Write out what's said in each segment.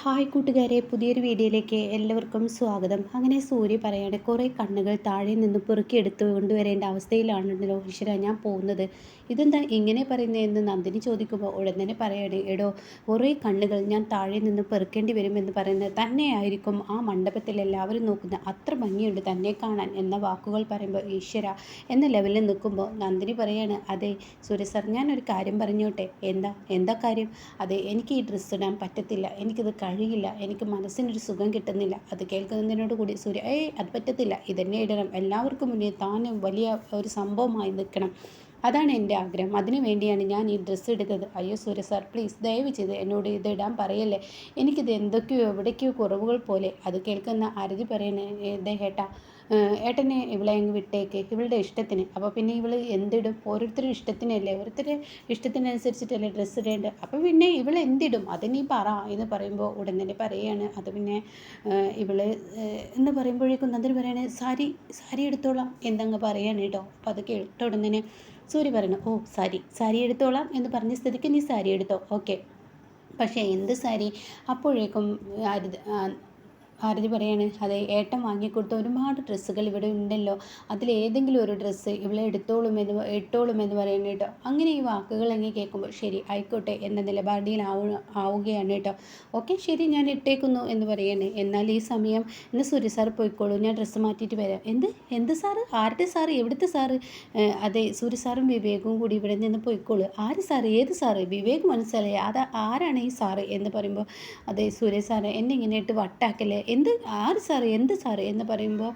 Hi കൂട്ടുകാരെ, പുതിയൊരു വീഡിയോയിലേക്ക് എല്ലാവർക്കും സ്വാഗതം. അങ്ങനെ സൂര്യ പറയാണ്, കുറേ കണ്ണുകൾ താഴെ നിന്ന് പെറുക്കിയെടുത്ത് കൊണ്ടുവരേണ്ട അവസ്ഥയിലാണല്ലോ ഈശ്വര ഞാൻ പോകുന്നത്. ഇതെന്താ ഇങ്ങനെ പറയുന്നതെന്ന് നന്ദിനി ചോദിക്കുമ്പോൾ ഉടൻ തന്നെ പറയാണ്, എടോ കുറേ കണ്ണുകൾ ഞാൻ താഴെ നിന്ന് പെറുക്കേണ്ടി വരുമെന്ന് പറയുന്നത് തന്നെയായിരിക്കും ആ മണ്ഡപത്തിൽ എല്ലാവരും നോക്കുന്നത്. അത്ര ഭംഗിയുണ്ട് തന്നെ കാണാൻ എന്ന വാക്കുകൾ പറയുമ്പോൾ ഈശ്വര എന്ന ലെവലിൽ നിൽക്കുമ്പോൾ നന്ദിനി പറയാണ്, അതെ സൂര്യ സാർ, ഞാനൊരു കാര്യം പറഞ്ഞോട്ടെ. എന്താ കാര്യം? അതെ, എനിക്ക് ഈ ഡ്രസ്സ് ഇടാൻ പറ്റത്തില്ല, എനിക്കിത് കഴിയില്ല, എനിക്ക് മനസ്സിനൊരു സുഖം കിട്ടുന്നില്ല. അത് കേൾക്കുന്നതിനോട് കൂടി സൂര്യ, അത് പറ്റത്തില്ല, ഇതന്നെ ഇടണം, എല്ലാവർക്കും മുന്നേ താൻ വലിയ ഒരു സംഭവമായി നിൽക്കണം, അതാണ് എൻ്റെ ആഗ്രഹം, അതിനു വേണ്ടിയാണ് ഞാൻ ഈ ഡ്രസ്സ് എടുത്തത്. അയ്യോ സൂര്യ സാർ, പ്ലീസ് ദയവ് ചെയ്ത് എന്നോട് ഇത് ഇടാൻ പറയല്ലേ, എനിക്കിത് എന്തൊക്കെയോ എവിടേക്കോ കുറവുകൾ പോലെ. അത് കേൾക്കുന്ന ആരതി പറയണേ, ഏട്ടാ, ഏട്ടനെ ഇവളെ അങ്ങ് വിട്ടേക്ക്, ഇവളുടെ ഇഷ്ടത്തിന്. അപ്പോൾ പിന്നെ ഇവൾ എന്തിടും? ഓരോരുത്തരുടെ ഇഷ്ടത്തിനല്ലേ, ഓരോരുത്തരുടെ ഇഷ്ടത്തിനനുസരിച്ചിട്ടല്ലേ ഡ്രസ്സ് ഇടേണ്ടത്. അപ്പോൾ പിന്നെ ഇവൾ എന്തിടും അത് നീ പറ എന്ന് പറയുമ്പോൾ ഉടൻ തന്നെ പറയുകയാണ്, അത് പിന്നെ ഇവൾ എന്ന് പറയുമ്പോഴേക്കും നന്ദിനി പറയാണ്, സാരി എടുത്തോളാം എന്നങ്ങ് പറയാണ് കേട്ടോ. അപ്പോൾ അത് കേട്ട ഉടൻ തന്നെ സൂര്യ പറയണം, ഓ സാരി എടുത്തോളാം എന്ന് പറഞ്ഞ സ്ഥിതിക്ക് നീ സാരി എടുത്തോ, ഓക്കെ, പക്ഷേ എന്ത് സാരി? അപ്പോഴേക്കും ഭാരതി പറയാണ്, അതെ ഏട്ടൻ വാങ്ങിക്കൊടുത്ത ഒരുപാട് ഡ്രസ്സുകൾ ഇവിടെ ഉണ്ടല്ലോ, അതിലേതെങ്കിലും ഒരു ഡ്രസ്സ് ഇവളെ ഇട്ടോളുമെന്ന് പറയുന്നത് കേട്ടോ. അങ്ങനെ ഈ വാക്കുകൾ അങ്ങ് കേൾക്കുമ്പോൾ ശരി ആയിക്കോട്ടെ എന്ന നിലപാടിയിൽ ആവുകയാണ് കേട്ടോ. ഓക്കെ ശരി, ഞാൻ ഇട്ടേക്കുന്നു എന്ന് പറയാണ്. എന്നാൽ ഈ സമയം ഇന്ന് സൂര്യ സാറ് പോയിക്കോളൂ, ഞാൻ ഡ്രസ്സ് മാറ്റിയിട്ട് വരാം. എന്ത് സാറ്? ആരുടെ സാറ്? എവിടുത്തെ സാറ്? അതെ സൂര്യ സാറും വിവേകും കൂടി ഇവിടെ നിന്ന് പോയിക്കോളൂ. ആര് സാറ്? ഏത് സാറ്? വിവേക് മനസ്സിലായി, ആരാണ് ഈ സാറ് എന്ന് പറയുമ്പോൾ, അതെ സൂര്യ സാറ്, എന്നെ ഇങ്ങനെ ഇട്ട് വട്ടാക്കല്ലേ, ആര് സാറ്, എന്ത് സാറ് എന്ന് പറയുമ്പോൾ,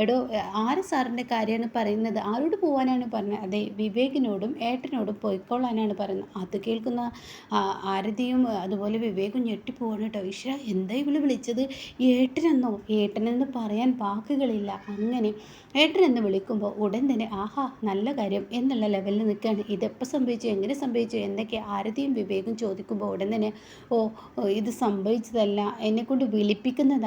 എടോ ആര് സാറിൻ്റെ കാര്യമാണ് പറയുന്നത്, ആരോട് പോകാനാണ് പറഞ്ഞത്? അതെ വിവേകിനോടും ഏട്ടനോടും പോയിക്കോളാനാണ് പറയുന്നത്. അത് കേൾക്കുന്ന ആരതിയും അതുപോലെ വിവേകും ഞെട്ടിപ്പോവാണ് കേട്ടോ. ഈശ്വര, എന്താ ഇവള് വിളിച്ചത്? ഏട്ടനെന്ന് പറയാൻ വാക്കുകളില്ല. അങ്ങനെ ഏട്ടനെന്ന് വിളിക്കുമ്പോൾ ഉടൻ തന്നെ ആഹാ നല്ല കാര്യം എന്നുള്ള ലെവലിൽ നിൽക്കുകയാണ്. ഇതെപ്പോൾ സംഭവിച്ചു, എങ്ങനെ സംഭവിച്ചു എന്നൊക്കെ ആരതിയും വിവേകും ചോദിക്കുമ്പോൾ ഉടൻ തന്നെ, ഓ ഇത് സംഭവിച്ചതല്ല, എന്നെക്കൊണ്ട് വിളിപ്പിക്കുന്നതാണ്,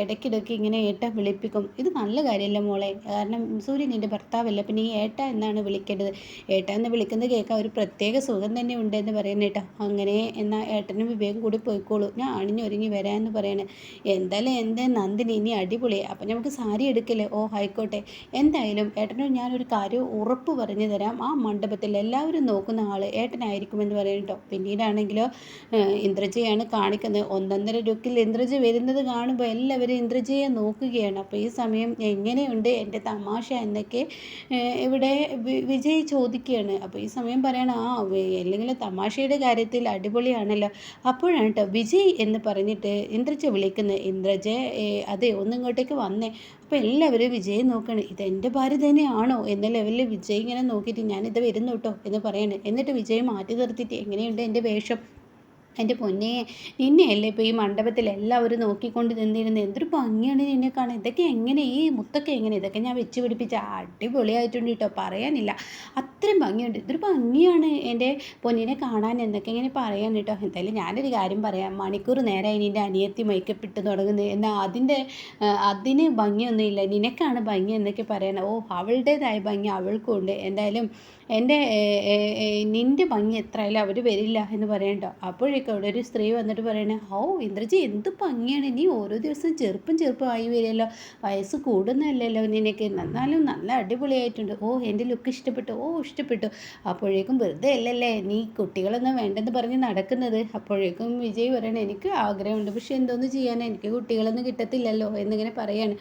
ഇടയ്ക്കിടയ്ക്ക് ഇങ്ങനെ ഏട്ട വിളിപ്പിക്കും, ഇത് നല്ല കാര്യമല്ല മോളെ, കാരണം സൂര്യൻ എൻ്റെ ഭർത്താവല്ല, പിന്നെ ഈ ഏട്ട എന്നാണ് വിളിക്കേണ്ടത്, ഏട്ട എന്ന് വിളിക്കുന്നത് കേൾക്കാൻ ഒരു പ്രത്യേക സുഖം തന്നെ ഉണ്ട് എന്ന് പറയുന്നത് കേട്ടോ. അങ്ങനെ എന്നാൽ ഏട്ടനും വിവേകം കൂടി പോയിക്കോളൂ, ഞാൻ അണിഞ്ഞൊരുങ്ങി വരാമെന്ന് പറയണേ. എന്തായാലും എൻ്റെ നന്ദിനി ഇനി അടിപൊളിയാണ്, അപ്പം നമുക്ക് സാരി എടുക്കില്ലേ? ഓ ആയിക്കോട്ടെ, എന്തായാലും ഏട്ടനോട് ഞാനൊരു കാര്യം ഉറപ്പ് പറഞ്ഞു തരാം, ആ മണ്ഡപത്തിൽ എല്ലാവരും നോക്കുന്ന ആൾ ഏട്ടനായിരിക്കുമെന്ന് പറയും കേട്ടോ. പിന്നീടാണെങ്കിലോ ഇന്ദ്രജയാണ് കാണിക്കുന്നത്. ഒന്നൊന്നര ലുക്കിൽ ഇന്ദ്രജ വരുന്നത് കാണുമ്പോൾ എല്ലാവരും ഇന്ദ്രജയെ നോക്കുകയാണ്. അപ്പോൾ ഈ സമയം എങ്ങനെയുണ്ട് എൻ്റെ തമാശ എന്നൊക്കെ ഇവിടെ വിജയ് ചോദിക്കുകയാണ്. അപ്പോൾ ഈ സമയം പറയണം, അല്ലെങ്കിൽ തമാശയുടെ കാര്യത്തിൽ അടിപൊളിയാണല്ലോ. അപ്പോഴാണ് കേട്ടോ വിജയ് എന്ന് പറഞ്ഞിട്ട് ഇന്ദ്രജ വിളിക്കുന്നത്. ഇന്ദ്രജ അതെ ഒന്നിങ്ങോട്ടേക്ക് വന്നേ. അപ്പോൾ എല്ലാവരും വിജയ് നോക്കണം, ഇതെൻ്റെ ഭാര്യ തന്നെയാണോ എന്ന ലെവലിൽ വിജയ് ഇങ്ങനെ നോക്കിയിട്ട് ഞാനിത് വരുന്നു കേട്ടോ എന്ന് പറയണേ. എന്നിട്ട് വിജയ് മാറ്റി നിർത്തിയിട്ട്, എങ്ങനെയുണ്ട് എൻ്റെ വേഷം? എൻ്റെ പൊന്നെ, നിന്നെയല്ലേ ഇപ്പോൾ ഈ മണ്ഡപത്തിൽ എല്ലാവരും നോക്കിക്കൊണ്ട് നിന്നിരുന്നത്, എന്തൊരു ഭംഗിയാണ് നിന്നെ കാണാൻ, ഇതൊക്കെ എങ്ങനെ, ഈ മുത്തൊക്കെ എങ്ങനെ, ഇതൊക്കെ ഞാൻ വെച്ച് പിടിപ്പിച്ച അടിപൊളിയായിട്ടുണ്ട് കേട്ടോ, പറയാനില്ല, അത്രയും ഭംഗിയുണ്ട്, ഇതൊരു ഭംഗിയാണ് എൻ്റെ പൊന്നിനെ കാണാൻ എന്നൊക്കെ ഇങ്ങനെ പറയാൻ കേട്ടോ. എന്തായാലും ഞാനൊരു കാര്യം പറയാം, മണിക്കൂർ നേരമായി നിൻ്റെ അനിയത്തി മേക്കപ്പ് ഇട്ട് തുടങ്ങുന്നത്, എന്നാൽ അതിന് ഭംഗിയൊന്നുമില്ല, നിനക്കാണ് ഭംഗി എന്നൊക്കെ പറയണം. ഓ അവളുടേതായ ഭംഗി അവൾക്കും ഉണ്ട്, എന്തായാലും നിൻ്റെ ഭംഗി എത്രയായാലും അവർ വരില്ല എന്ന് പറയണ്ടോ. അപ്പോഴേക്കും അവിടെ ഒരു സ്ത്രീ വന്നിട്ട് പറയണേ, ഇന്ദ്രജി എന്ത് ഭംഗിയാണ്, നീ ഓരോ ദിവസം ചെറുപ്പമായി വരികയല്ലോ, വയസ്സ് കൂടുന്നതല്ലല്ലോ നിനക്ക്, എന്നാലും നല്ല അടിപൊളിയായിട്ടുണ്ട്, എൻ്റെ ലുക്ക് ഇഷ്ടപ്പെട്ടു, ഇഷ്ടപ്പെട്ടു. അപ്പോഴേക്കും വെറുതെ അല്ലല്ലേ നീ കുട്ടികളൊന്നും വേണ്ടെന്ന് പറഞ്ഞ് നടക്കുന്നത്. അപ്പോഴേക്കും വിജയ് പറയണേ, എനിക്ക് ആഗ്രഹമുണ്ട്, പക്ഷെ എന്തോന്ന് ചെയ്യാനാണ്, എനിക്ക് കുട്ടികളൊന്നും കിട്ടത്തില്ലല്ലോ എന്നിങ്ങനെ പറയാണ്.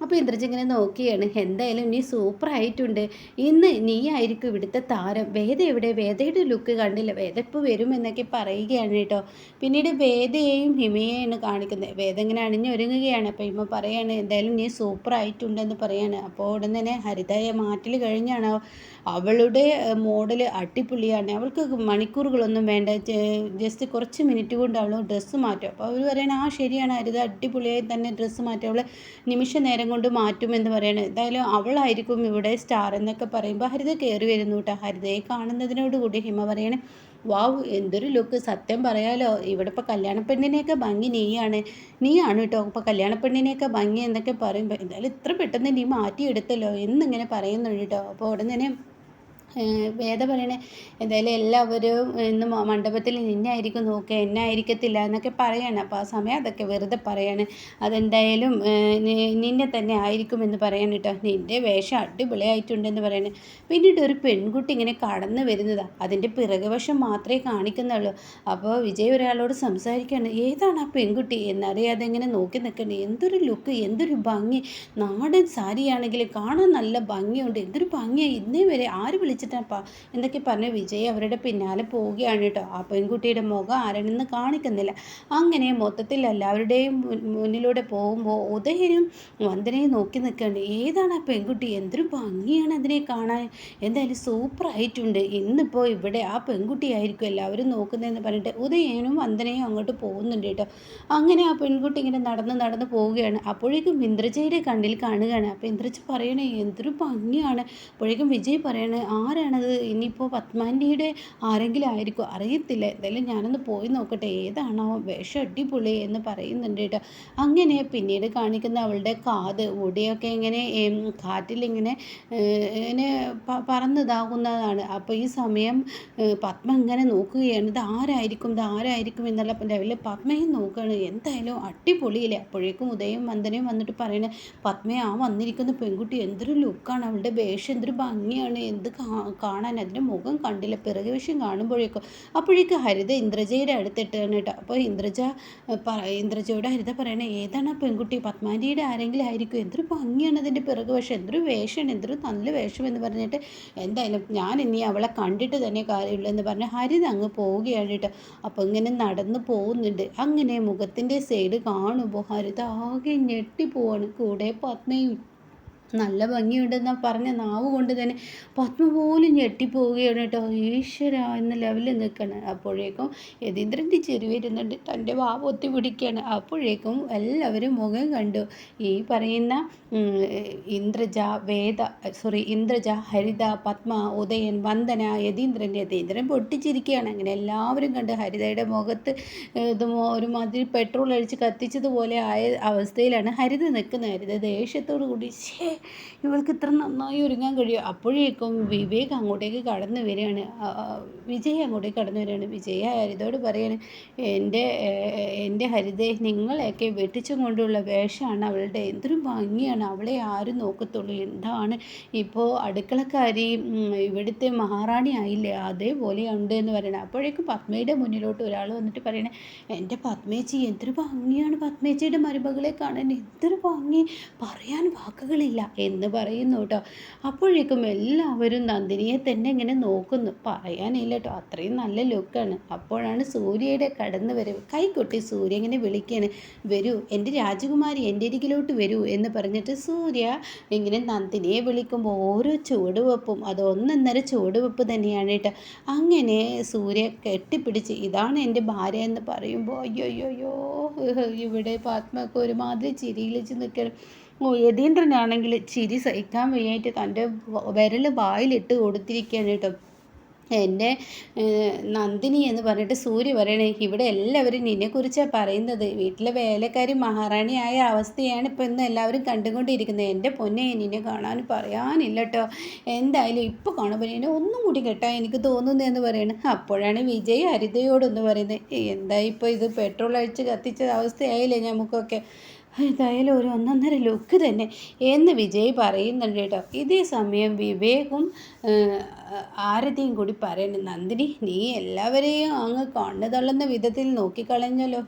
അപ്പോൾ ഇന്ദ്രജ ഇങ്ങനെ നോക്കിയാണ്, എന്തായാലും നീ സൂപ്പറായിട്ടുണ്ട്, ഇന്ന് നീ ആയിരിക്കും ഇവിടുത്തെ താരം, വേദ എവിടെ? വേദയുടെ ലുക്ക് കണ്ടില്ല, വേദ ഇപ്പോൾ വരുമെന്നൊക്കെ പറയുകയാണ് കേട്ടോ. പിന്നീട് വേദയെയും ഹിമയെയാണ് കാണിക്കുന്നത്. വേദ ഇങ്ങനെ അണിഞ്ഞൊരുങ്ങുകയാണ്. അപ്പോൾ ഹിമ പറയാണ്, എന്തായാലും നീ സൂപ്പറായിട്ടുണ്ടെന്ന് പറയാണ്. അപ്പോൾ ഉടൻ തന്നെ ഹരിതയെ മാറ്റൽ കഴിഞ്ഞാണ്, അവളുടെ മോഡൽ അടിപൊളിയാണ്, അവൾക്ക് മണിക്കൂറുകളൊന്നും വേണ്ട, ജസ്റ്റ് കുറച്ച് മിനിറ്റ് കൊണ്ട് അവൾ ഡ്രസ്സ് മാറ്റും. അപ്പോൾ അവർ പറയണ, ശരിയാണ് ഹരിത, അടിപൊളിയായി തന്നെ ഡ്രസ്സ് മാറ്റും, അവൾ നിമിഷ നേരം കൊണ്ട് മാറ്റുമെന്ന് പറയണത്. എന്തായാലും അവളായിരിക്കും ഇവിടെ സ്റ്റാർ എന്നൊക്കെ പറയുമ്പോൾ ഹരിത കയറി വരുന്നു കേട്ടോ. ഹരിതയെ കാണുന്നതിനോടുകൂടി ഹിമ പറയണേ, വാവ് എന്തൊരു ലുക്ക്, സത്യം പറയാലോ ഇവിടെ ഇപ്പോൾ കല്യാണപ്പെണ്ണിനെയൊക്കെ ഭംഗി നീയാണ് കേട്ടോ, ഇപ്പോൾ കല്യാണപ്പെണ്ണിനെയൊക്കെ ഭംഗി എന്നൊക്കെ പറയുമ്പോൾ, എന്തായാലും ഇത്ര പെട്ടെന്ന് നീ മാറ്റിയെടുത്തല്ലോ എന്നിങ്ങനെ പറയുന്നുണ്ട് കേട്ടോ. അപ്പോൾ ഉടൻ തന്നെ വേദ പറയണേ എന്തായാലും എല്ലാവരും ഇന്ന് മണ്ഡപത്തിൽ നിന്നെ ആയിരിക്കും നോക്കുക, എന്നെ ആയിരിക്കത്തില്ല എന്നൊക്കെ പറയാണ്. അപ്പോൾ ആ സമയം അതൊക്കെ വെറുതെ പറയാണ്. അതെന്തായാലും നിന്നെ തന്നെ ആയിരിക്കുമെന്ന് പറയാണ് കേട്ടോ. നിൻ്റെ വേഷം അടിപൊളിയായിട്ടുണ്ടെന്ന് പറയണേ. പിന്നീട് ഒരു പെൺകുട്ടി ഇങ്ങനെ കടന്നു വരുന്നതാണ്. അതിൻ്റെ പിറകുവശം മാത്രമേ കാണിക്കുന്നുള്ളൂ. അപ്പോൾ വിജയ് ഒരാളോട് സംസാരിക്കുകയാണ്. ഏതാണ് ആ പെൺകുട്ടി എന്നറിയാതെ ഇങ്ങനെ നോക്കി നിൽക്കണേ. എന്തൊരു ലുക്ക്, എന്തൊരു ഭംഗി! നാടൻ സാരിയാണെങ്കിൽ കാണാൻ നല്ല ഭംഗിയുണ്ട്. എന്തൊരു ഭംഗിയാണ്! ഇന്നേ വരെ ആര് വിളിച്ചിട്ടാപ്പാ എന്തൊക്കെ പറഞ്ഞ് വിജയ് അവരുടെ പിന്നാലെ പോവുകയാണ് കേട്ടോ. ആ പെൺകുട്ടിയുടെ മുഖം ആരെണെന്ന് കാണിക്കുന്നില്ല. അങ്ങനെ മൊത്തത്തിൽ എല്ലാവരുടെയും മുന്നിലൂടെ പോകുമ്പോൾ ഉദയനും വന്ദനയും നോക്കി നിൽക്കുകയാണ്. ഏതാണ് ആ പെൺകുട്ടി? എന്തൊരു ഭംഗിയാണ് അതിനെ കാണാൻ! എന്തായാലും സൂപ്പറായിട്ടുണ്ട്. ഇന്നിപ്പോൾ ഇവിടെ ആ പെൺകുട്ടിയായിരിക്കും എല്ലാവരും നോക്കുന്നതെന്ന് പറഞ്ഞിട്ട് ഉദയനും വന്ദനയും അങ്ങോട്ട് പോകുന്നുണ്ട് കേട്ടോ. അങ്ങനെ ആ പെൺകുട്ടി ഇങ്ങനെ നടന്ന് പോവുകയാണ്. അപ്പോഴേക്കും ഇന്ദ്രജയുടെ കണ്ണിൽ കാണുകയാണ്. അപ്പോൾ ഇന്ദ്രജ പറയണേ എന്തൊരു ഭംഗിയാണ്. അപ്പോഴേക്കും വിജയ് പറയണേ ആരാണത്? ഇനിയിപ്പോൾ പത്മാൻ്റിയുടെ ആരെങ്കിലും ആയിരിക്കും, അറിയത്തില്ല. എന്തായാലും ഞാനൊന്ന് പോയി നോക്കട്ടെ, ഏതാണോ വേഷം അടിപൊളി എന്ന് പറയുന്നുണ്ട് കേട്ടോ. അങ്ങനെ പിന്നീട് കാണിക്കുന്ന അവളുടെ കാത് മുടിയൊക്കെ ഇങ്ങനെ കാറ്റിലിങ്ങനെ ഇങ്ങനെ പറന്നിതാകുന്നതാണ്. അപ്പോൾ ഈ സമയം പത്മ ഇങ്ങനെ നോക്കുകയാണ്. ഇത് ആരായിരിക്കും എന്നുള്ള ലെവലിൽ പത്മയും നോക്കുകയാണ്. എന്തായാലും അടിപൊളിയില്ലേ. അപ്പോഴേക്കും ഉദയം വന്ദനയും വന്നിട്ട് പറയണേ പത്മയെ ആ വന്നിരിക്കുന്ന പെൺകുട്ടി എന്തൊരു ലുക്കാണ്, അവളുടെ വേഷം എന്തൊരു ഭംഗിയാണ്, എന്ത് കാണാൻ! അതിൻ്റെ മുഖം കണ്ടില്ല, പിറകു വശം കാണുമ്പോഴേക്കും. അപ്പോഴേക്കും ഹരിത ഇന്ദ്രജയുടെ അടുത്തിട്ടാണ് കേട്ടോ. അപ്പോൾ ഇന്ദ്രജയോട് ഹരിത പറയണേ ഏതാണ് ആ പെൺകുട്ടി? പത്മാൻ്റിയുടെ ആരെങ്കിലും ആയിരിക്കും, എന്തൊരു ഭംഗിയാണ് അതിൻ്റെ പിറകു വശം, എന്തൊരു വേഷമാണ്, എന്തൊരു നല്ല വേഷം എന്ന് പറഞ്ഞിട്ട് എന്തായാലും ഞാൻ ഇനി അവളെ കണ്ടിട്ട് തന്നെ കാര്യമുള്ളൂ എന്ന് പറഞ്ഞ് ഹരിത അങ്ങ് പോവുകയാണ് കേട്ടോ. അപ്പോൾ ഇങ്ങനെ നടന്ന് പോകുന്നുണ്ട്. അങ്ങനെ മുഖത്തിൻ്റെ സൈഡ് കാണുമ്പോൾ ഹരിത ആകെ ഞെട്ടിപ്പോവാണ്. കൂടെ പത്മയും നല്ല ഭംഗിയുണ്ടെന്നാ പറഞ്ഞ നാവ് കൊണ്ട് തന്നെ പത്മ പോലും ഞെട്ടിപ്പോവുകയാണ് കേട്ടോ. ഈശ്വര എന്ന ലെവലിൽ നിൽക്കണം. അപ്പോഴേക്കും യതീന്ദ്രൻ്റെ ചെരി വരുന്നുണ്ട്, തൻ്റെ വാവ് ഒത്തി പിടിക്കുകയാണ്. അപ്പോഴേക്കും എല്ലാവരും മുഖം കണ്ടു. ഈ പറയുന്ന ഇന്ദ്രജ, ഹരിത, പത്മ, ഉദയൻ, വന്ദന, യതീന്ദ്രൻ പൊട്ടിച്ചിരിക്കുകയാണ്. അങ്ങനെ എല്ലാവരും കണ്ട് ഹരിതയുടെ മുഖത്ത് ഒരുമാതിരി പെട്രോൾ അടിച്ച് കത്തിച്ചതുപോലെ ആയ അവസ്ഥയിലാണ് ഹരിത നിൽക്കുന്നത്. ഹരിത ദേഷ്യത്തോടു കൂടി ഇവൾക്ക് ഇത്ര നന്നായി ഒരുങ്ങാൻ കഴിയും. അപ്പോഴേക്കും വിവേക് അങ്ങോട്ടേക്ക് കടന്നു വരികയാണ്. വിജയ് ഹരിതയോട് പറയാണ് എൻ്റെ ഹരിതയെ നിങ്ങളെയൊക്കെ വെട്ടിച്ചും കൊണ്ടുള്ള വേഷമാണ് അവളുടെ, എന്തൊരു ഭംഗിയാണ്, അവളെ ആരും നോക്കത്തുള്ളൂ. എന്താണ് ഇപ്പോൾ അടുക്കളക്കാരി ഇവിടുത്തെ മഹാറാണി ആയില്ലേ, അതേപോലെ ഉണ്ട് എന്ന് പറയണം. അപ്പോഴേക്കും പത്മയുടെ മുന്നിലോട്ട് ഒരാൾ വന്നിട്ട് പറയണേ എൻ്റെ പത്മേച്ചി എന്തൊരു ഭംഗിയാണ്, പത്മേച്ചിയുടെ മരുമകളെ കാണാൻ എന്തൊരു ഭംഗി, പറയാൻ വാക്കുകളില്ല എന്ന് പറയുന്നു കേട്ടോ. അപ്പോഴേക്കും എല്ലാവരും നന്ദിനിയെ തന്നെ ഇങ്ങനെ നോക്കുന്നു. പറയാനില്ല കേട്ടോ, അത്രയും നല്ല ലുക്കാണ്. അപ്പോഴാണ് സൂര്യയുടെ കടന്നു വരവ്. കൈകൊട്ടി സൂര്യ ഇങ്ങനെ വിളിക്കുകയാണ്, വരൂ എൻ്റെ രാജകുമാരി, എൻ്റെ അരികിലോട്ട് വരൂ എന്ന് പറഞ്ഞിട്ട് സൂര്യ ഇങ്ങനെ നന്ദിനിയെ വിളിക്കുമ്പോൾ ഓരോ ചുവടുവെപ്പും അത് ഒന്നൊന്നര ചുവടുവെപ്പ് തന്നെയാണ് കേട്ടോ. അങ്ങനെ സൂര്യ കെട്ടിപ്പിടിച്ച് ഇതാണ് എൻ്റെ ഭാര്യ എന്ന് പറയുമ്പോൾ അയ്യോ ഇവിടെ പത്മക്ക് ഒരുമാതിരി ചിരിയിലിച്ച് നിൽക്കണം. യതീന്ദ്രനാണെങ്കിൽ ചിരി സഹിക്കാൻ വയ്യായിട്ട് തൻ്റെ വിരൽ വായിലിട്ട് കൊടുത്തിരിക്കുകയാണ് കേട്ടോ. എൻ്റെ നന്ദിനി എന്ന് പറഞ്ഞിട്ട് സൂര്യ പറയണേ ഇവിടെ എല്ലാവരും നിന്നെക്കുറിച്ചാണ് പറയുന്നത്, വീട്ടിലെ വേലക്കാരി മഹാറാണിയായ അവസ്ഥയാണ് ഇപ്പോൾ ഇന്ന് എല്ലാവരും കണ്ടുകൊണ്ടിരിക്കുന്നത്. എൻ്റെ പൊന്നെ നിന്നെ കാണാൻ പറയാനില്ല കേട്ടോ. എന്തായാലും ഇപ്പോൾ കാണുമ്പോൾ എന്നെ ഒന്നും കൂടി കേട്ടാൽ എനിക്ക് തോന്നുന്നതെന്ന് പറയണം. അപ്പോഴാണ് വിജയ് ഹരിതയോടൊന്ന് പറയുന്നത് എന്താ ഇപ്പോൾ ഇത് പെട്രോൾ അടിച്ച് കത്തിച്ച അവസ്ഥയായില്ലേ നമുക്കൊക്കെ, ഏതായാലും ഒരു ഒന്നൊന്നര ലുക്ക് തന്നെ എന്ന് വിജയ് പറയുന്നുണ്ട് കേട്ടോ. ഇതേ സമയം വിവേകും ആരതിയും കൂടി പറയുന്നു നന്ദിനി നീ എല്ലാവരെയും അങ്ങ് കണ്ണു തള്ളുന്ന വിധത്തിൽ നോക്കിക്കളഞ്ഞല്ലോ,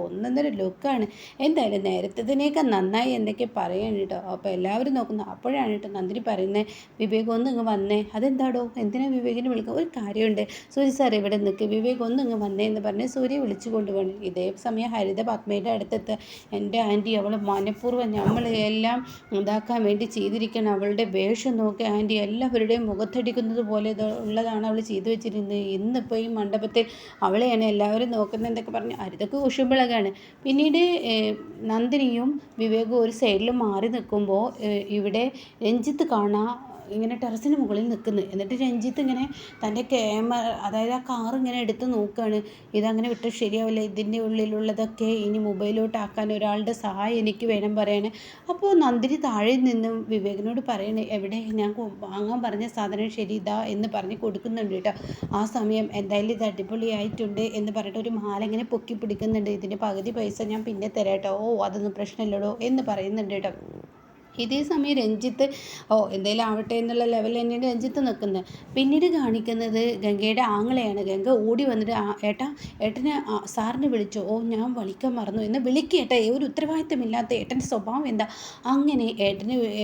ഒന്നൊന്നര ലുക്കാണ്, എന്തായാലും നേരത്തതിനേക്കാൾ നന്നായി എന്തൊക്കെ പറയാണ് കേട്ടോ. അപ്പോൾ എല്ലാവരും നോക്കുന്നു. അപ്പോഴാണ് കേട്ടോ നന്ദിനി പറയുന്നത് വിവേക് ഒന്ന് ഇങ്ങ് വന്നേ. അതെന്താടോ, എന്തിനാ വിവേകിനെ വിളിക്കുക? ഒരു കാര്യമുണ്ട്, സൂര്യ സാർ ഇവിടെ നിൽക്ക്, വിവേക് ഒന്ന് ഇങ്ങ് വന്നേ എന്ന് പറഞ്ഞ് സൂര്യ വിളിച്ചു കൊണ്ടുപോകണം. ഇതേ സമയം ഹരിത പത്മയുടെ അടുത്തെത്ത് എൻ്റെ ആൻറ്റി അവൾ മനഃപൂർവ്വം നമ്മളെല്ലാം ഇതാക്കാൻ വേണ്ടി ചെയ്തിരിക്കണം, അവളുടെ വേഷം നോക്കി ആൻറ്റി എല്ലാവരുടെയും മുഖത്തടിക്കുന്നത് പോലെ ഉള്ളതാണ് അവൾ ചെയ്തു വെച്ചിരുന്നത്. ഇന്നിപ്പോൾ ഈ മണ്ഡപത്തിൽ അവളെയാണ് എല്ലാവരും നോക്കുന്നതെന്നൊക്കെ പറഞ്ഞ് ഹരിതക്ക് കുശുമ്പിളകാണ്. പിന്നീട് നന്ദിനിയും വിവേകും ഒരു സൈഡിൽ മാറി നിൽക്കുമ്പോൾ ഇവിടെ രഞ്ജിത്ത് കാണാം ഇങ്ങനെ ടെറസിന് മുകളിൽ നിൽക്കുന്നു. എന്നിട്ട് രഞ്ജിത്ത് ഇങ്ങനെ തൻ്റെ ക്യാമറ, അതായത് ആ കാർ ഇങ്ങനെ എടുത്ത് നോക്കുകയാണ്. ഇതങ്ങനെ വിട്ട് ശരിയാവില്ല, ഇതിൻ്റെ ഉള്ളിലുള്ളതൊക്കെ ഇനി മൊബൈലോട്ടാക്കാൻ ഒരാളുടെ സഹായം എനിക്ക് വേണം പറയണേ. അപ്പോൾ നന്ദിനി താഴെ നിന്നും വിവേകിനോട് പറയണേ, എവിടെ ഞാൻ വാങ്ങാൻ പറഞ്ഞ സാധനം ശരി ഇതാ എന്ന് പറഞ്ഞ് കൊടുക്കുന്നുണ്ട് കേട്ടോ. ആ സമയം എന്തായാലും ഇത് അടിപൊളിയായിട്ടുണ്ട് എന്ന് പറഞ്ഞിട്ട് ഒരു മാല ഇങ്ങനെ പൊക്കി പിടിക്കുന്നുണ്ട്. ഇതിൻ്റെ പകുതി പൈസ ഞാൻ പിന്നെ തരാം കേട്ടോ. ഓ അതൊന്നും പ്രശ്നമില്ലടോ എന്ന് പറയുന്നുണ്ട് കേട്ടോ. ഇതേ സമയം രഞ്ജിത്ത് എന്തേലും ആവട്ടെ എന്നുള്ള ലെവലിൽ തന്നെയാണ് രഞ്ജിത്ത് നിൽക്കുന്നത്. പിന്നീട് കാണിക്കുന്നത് ഗംഗയുടെ ആങ്ങളെയാണ്. ഗംഗ ഓടി വന്നിട്ട് ഏട്ടാ, ഏട്ടനെ സാറിനെ വിളിച്ചോ? ഓ ഞാൻ വിളിക്കാൻ മറന്നു എന്ന് വിളിക്കേട്ടെ, ഒരു ഉത്തരവാദിത്തമില്ലാത്ത ഏട്ടൻ്റെ സ്വഭാവം എന്താ? അങ്ങനെ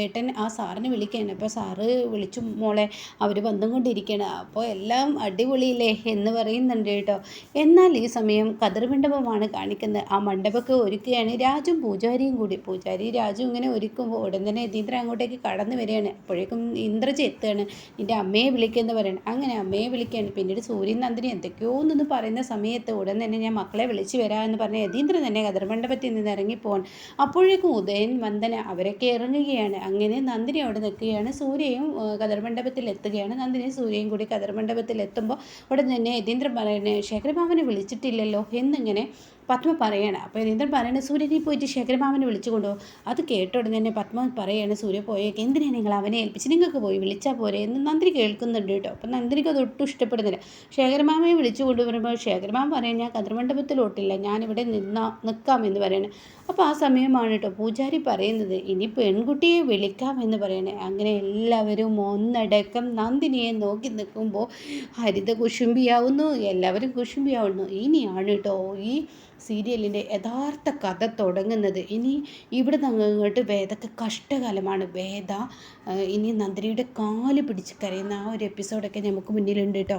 ഏട്ടൻ ആ സാറിനെ വിളിക്കുകയാണ്. അപ്പോൾ സാറ് വിളിച്ചു, മോളെ അവർ വന്നുകൊണ്ടിരിക്കുകയാണ്, അപ്പോൾ എല്ലാം അടിപൊളിയില്ലേ എന്ന് പറയുന്നുണ്ട് കേട്ടോ. എന്നാൽ ഈ സമയം കതിർ മണ്ഡപമാണ് കാണിക്കുന്നത്. ആ മണ്ഡപമൊക്കെ ഒരുക്കുകയാണ് രാജും പൂജാരിയും കൂടി. പൂജാരി രാജു ഇങ്ങനെ ഒരുക്കുമ്പോൾ ഉടൻ തന്നെ യതീന്ദ്രൻ അങ്ങോട്ടേക്ക് കടന്നു വരികയാണ്. അപ്പോഴേക്കും ഇന്ദ്രജ എത്തുകയാണ്. നിൻ്റെ അമ്മയെ വിളിക്കുമെന്ന് പറയണം. അങ്ങനെ അമ്മയെ വിളിക്കുകയാണ്. പിന്നീട് സൂര്യൻ നന്ദിനി എന്തൊക്കെയോ എന്ന് പറയുന്ന സമയത്ത് ഉടൻ തന്നെ ഞാൻ മക്കളെ വിളിച്ചു വരാമെന്ന് പറഞ്ഞ് യതീന്ദ്രൻ തന്നെ കതിർമണ്ഡപത്തിൽ നിന്ന് ഇറങ്ങിപ്പോവാൻ. അപ്പോഴേക്കും ഉദയൻ, വന്ദന അവരൊക്കെ ഇറങ്ങുകയാണ്. അങ്ങനെ നന്ദിനി അവിടെ നിൽക്കുകയാണ്. സൂര്യയും കതിർമണ്ഡപത്തിൽ എത്തുകയാണ്. നന്ദിനി സൂര്യയും കൂടി കതിർമണ്ഡപത്തിൽ എത്തുമ്പോൾ ഉടൻ തന്നെ യതീന്ദ്രൻ പറയുന്നത്, ശേഖരമാമനെ വിളിച്ചിട്ടില്ലല്ലോ എന്നിങ്ങനെ പത്മ പറയണം. അപ്പോൾ യതീന്ദ്രൻ പറയണത്, സൂര്യനെ പോയിട്ട് ശേഖരമാമനെ വിളിച്ചു കൊണ്ടുപോകും. അത് കേട്ട ഉടൻ തന്നെ പത്മ പറയാണ്, സൂര്യ പോയേക്ക് എന്തിനാണ് നിങ്ങൾ അവനെ ഏൽപ്പിച്ച്, നിങ്ങൾക്ക് പോയി വിളിച്ചാൽ പോരെ എന്ന് നന്ദിനി കേൾക്കുന്നുണ്ട് കേട്ടോ. അപ്പം നന്ദിനിക്ക് അത് ഒട്ടും ഇഷ്ടപ്പെടുന്നില്ല. ശേഖരമാമയെ വിളിച്ചു കൊണ്ടുവരുമ്പോൾ ശേഖരമാമ പറയാൻ, ഞാൻ കതിർമണ്ഡപത്തിലോട്ടില്ല, ഞാനിവിടെ നിൽക്കാമെന്ന് പറയണേ. അപ്പോൾ ആ സമയമാണ് കേട്ടോ പൂജാരി പറയുന്നത്, ഇനി പെൺകുട്ടിയെ വിളിക്കാം എന്ന് പറയണേ. അങ്ങനെ എല്ലാവരും ഒന്നടക്കം നന്ദിനിയെ നോക്കി നിൽക്കുമ്പോൾ ഹരിത കുശുംബിയാവുന്നു, എല്ലാവരും കുശുംബിയാവുന്നു. ഇനിയാണ് കേട്ടോ ഈ സീരിയലിൻ്റെ യഥാർത്ഥ കഥ തുടങ്ങുന്നത്. ഇനി ഇവിടെ അങ്ങോട്ട് വേദക്ക് കഷ്ടകാലമാണ്. വേദ ഇനി നന്ദിനിയുടെ കാല് പിടിച്ച് കരയുന്ന ആ ഒരു എപ്പിസോഡൊക്കെ നമുക്ക് മുന്നിലുണ്ട് കേട്ടോ.